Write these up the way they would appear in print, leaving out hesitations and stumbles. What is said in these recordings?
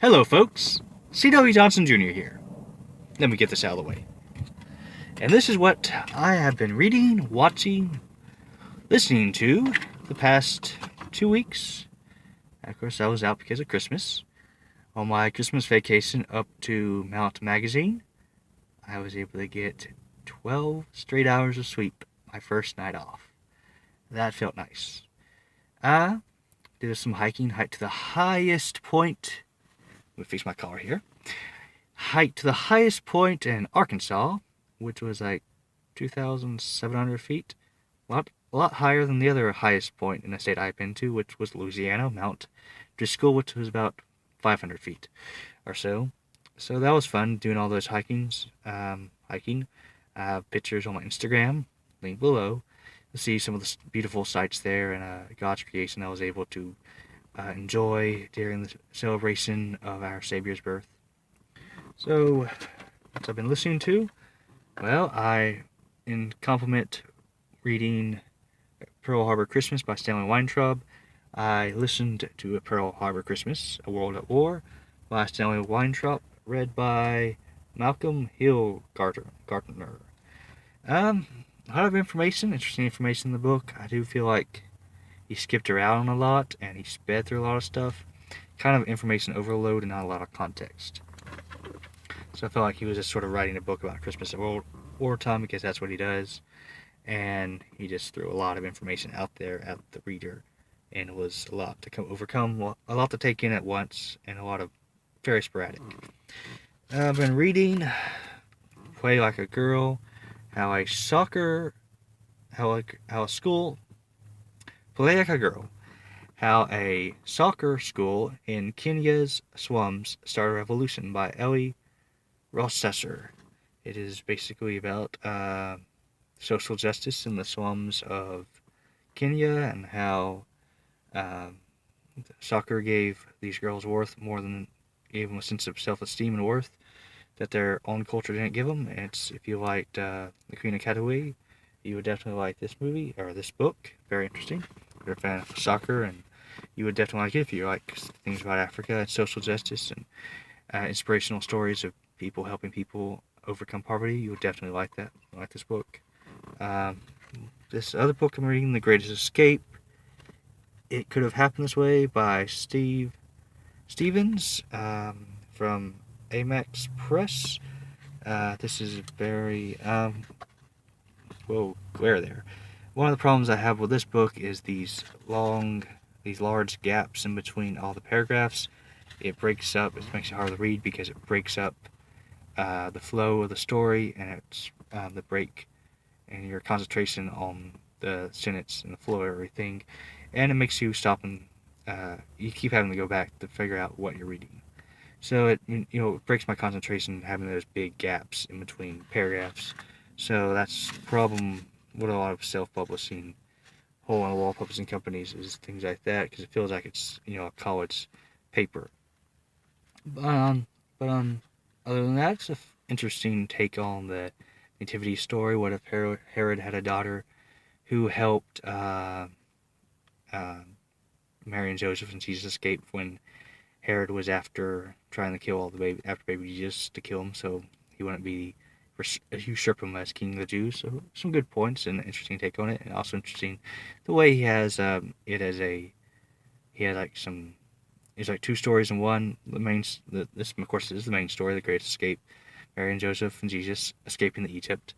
Hello, folks. C.W. Johnson Jr. here. Let me get this out of the way. And this is what I have been reading, watching, listening to the past 2 weeks. Of course, I was out because of Christmas. On my Christmas vacation up to Mount Magazine, I was able to get 12 straight hours of sleep my first night off. That felt nice. I did some hiking, hiked to the highest point. Let me fix my collar here. Hiked to the highest point in Arkansas, which was like 2,700 feet. A lot higher than the other highest point in the state I've been to, which was Louisiana, Mount Driscoll, which was about 500 feet or so. So that was fun doing all those hiking. I have pictures on my Instagram, link below, to see some of the beautiful sights there and God's creation I was able to enjoy during the celebration of our Savior's birth. So, what I've been listening to? Well, in compliment reading Pearl Harbor Christmas by Stanley Weintraub, I listened to Pearl Harbor Christmas, A World at War by Stanley Weintraub, read by Malcolm Hill Gardner. A lot of information, interesting information in the book. I do feel like he skipped around a lot and he sped through a lot of stuff. Kind of information overload and not a lot of context. So I felt like he was just sort of writing a book about Christmas at wartime because that's what he does. And he just threw a lot of information out there at the reader. And it was a lot to overcome, a lot to take in at once, and a lot of very sporadic. I've been reading Play Like a Girl, how a school, Play Like a Girl, how a soccer school in Kenya's slums started a revolution by Ellie Rossesser. It is basically about social justice in the slums of Kenya and how soccer gave these girls gave them a sense of self-esteem and worth that their own culture didn't give them. And if you liked The Queen of Katawai, you would definitely like this movie or this book. Very interesting. If you're a fan of soccer, and you would definitely like it if you like things about Africa and social justice and inspirational stories of people helping people overcome poverty. You would definitely like that. Like this book. This other book I'm reading, The Greatest Escape. It Could Have Happened This Way by Steve Stevens from Amax Press. This is very glare there. One of the problems I have with this book is these large gaps in between all the paragraphs. It breaks up. It makes it hard to read because it breaks up the flow of the story, and it's the break and your concentration on the sentence and the flow of everything, and it makes you stop and you keep having to go back to figure out what you're reading. So it breaks my concentration having those big gaps in between paragraphs. So that's the problem with a lot of self-publishing, hole-in-the-wall publishing companies, is things like that, because it feels like it's a college paper. But other than that, it's an interesting take on the nativity story. What if Herod had a daughter who helped Mary and Joseph and Jesus escape when Herod was after trying to kill all the baby Jesus to kill him, so he wouldn't usurp him as king of the Jews. So some good points and an interesting take on it, and also interesting the way he has it's like two stories in one. This of course is the main story, the Great Escape, Mary and Joseph and Jesus escaping to Egypt.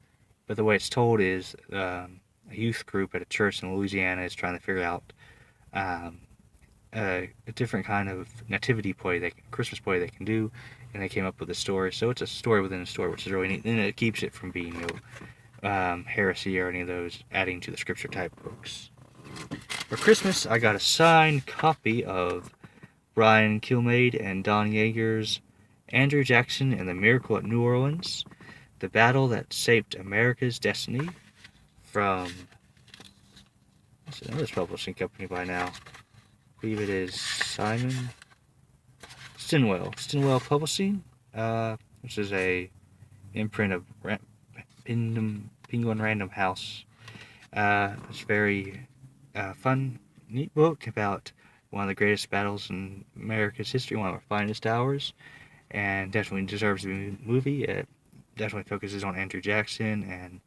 But the way it's told is a youth group at a church in Louisiana is trying to figure out a different kind of nativity play, Christmas play they can do, and they came up with a story. So it's a story within a story, which is really neat, and it keeps it from being heresy or any of those adding to the scripture type books. For Christmas, I got a signed copy of Brian Kilmeade and Don Yeager's Andrew Jackson and the Miracle at New Orleans, The Battle That Shaped America's Destiny, from another publishing company by now. I believe it is Stinwell Publishing, which is a imprint of Penguin Random House. It's a very fun, neat book about one of the greatest battles in America's history, one of our finest hours, and definitely deserves to be a movie. It definitely focuses on Andrew Jackson, and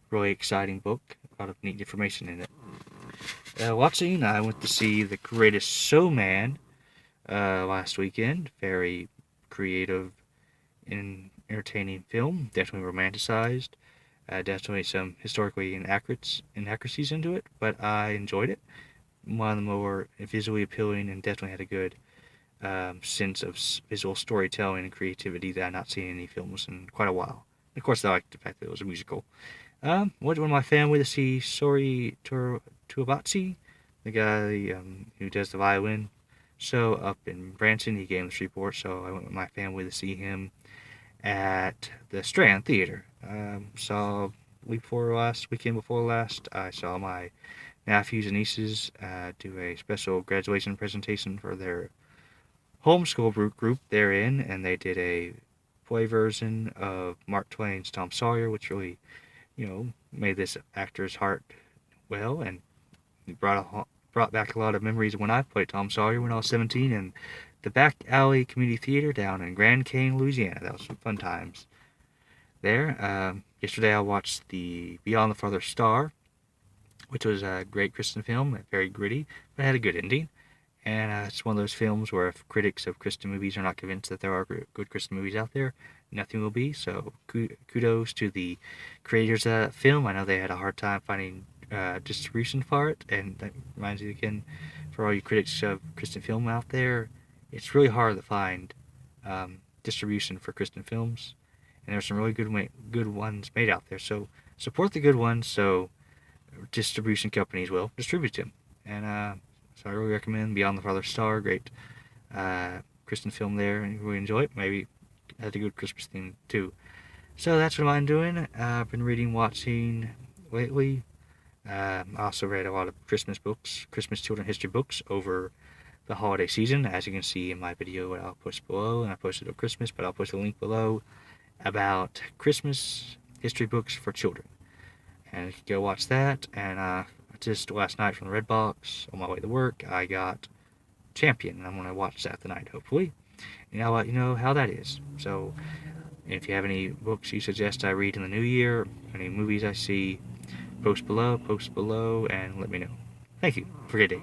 really exciting book. A lot of neat information in it. Watching, I went to see The Greatest Showman last weekend. Very creative and entertaining film. Definitely romanticized. Definitely some historically inaccuracies into it, but I enjoyed it. One of the more visually appealing, and definitely had a good sense of visual storytelling and creativity that I've not seen in any films in quite a while. And of course, I liked the fact that it was a musical. Went with my family to see Sori Tuabatsi, the guy who does the violin show up in Branson. He gave us a report, so I went with my family to see him at the Strand Theater. Saw weekend before last, I saw my nephews and nieces do a special graduation presentation for their homeschool group they're in, and they did a play version of Mark Twain's Tom Sawyer, which really, made this actor's heart well, and brought back a lot of memories when I played Tom Sawyer when I was 17 in the Back Alley Community Theater down in Grand Cane, Louisiana. That was some fun times there. Yesterday I watched the Beyond the Farthest Star, which was a great Christian film, very gritty, but had a good ending. And it's one of those films where if critics of Christian movies are not convinced that there are good Christian movies out there, nothing will be. So kudos to the creators of that film. I know they had a hard time finding distribution for it, and that reminds me again, for all you critics of Christian film out there, it's really hard to find distribution for Christian films, and there's some really good ones made out there. So support the good ones, so distribution companies will distribute them. And so I really recommend Beyond the Farthest Star. Great Christian film there, and you really enjoy it. Maybe had a good Christmas theme too. So that's what I'm doing. I've been watching lately. I also read a lot of Christmas books, Christmas children history books over the holiday season. As you can see in my video, I'll post below, and I posted on Christmas, but I'll post a link below about Christmas history books for children. And you can go watch that. And just last night from the Redbox, on my way to work, I got Champion, and I'm going to watch that tonight, hopefully. And I'll let you know how that is. So, if you have any books you suggest I read in the new year, any movies I see, post below, and let me know. Thank you. Have a great day.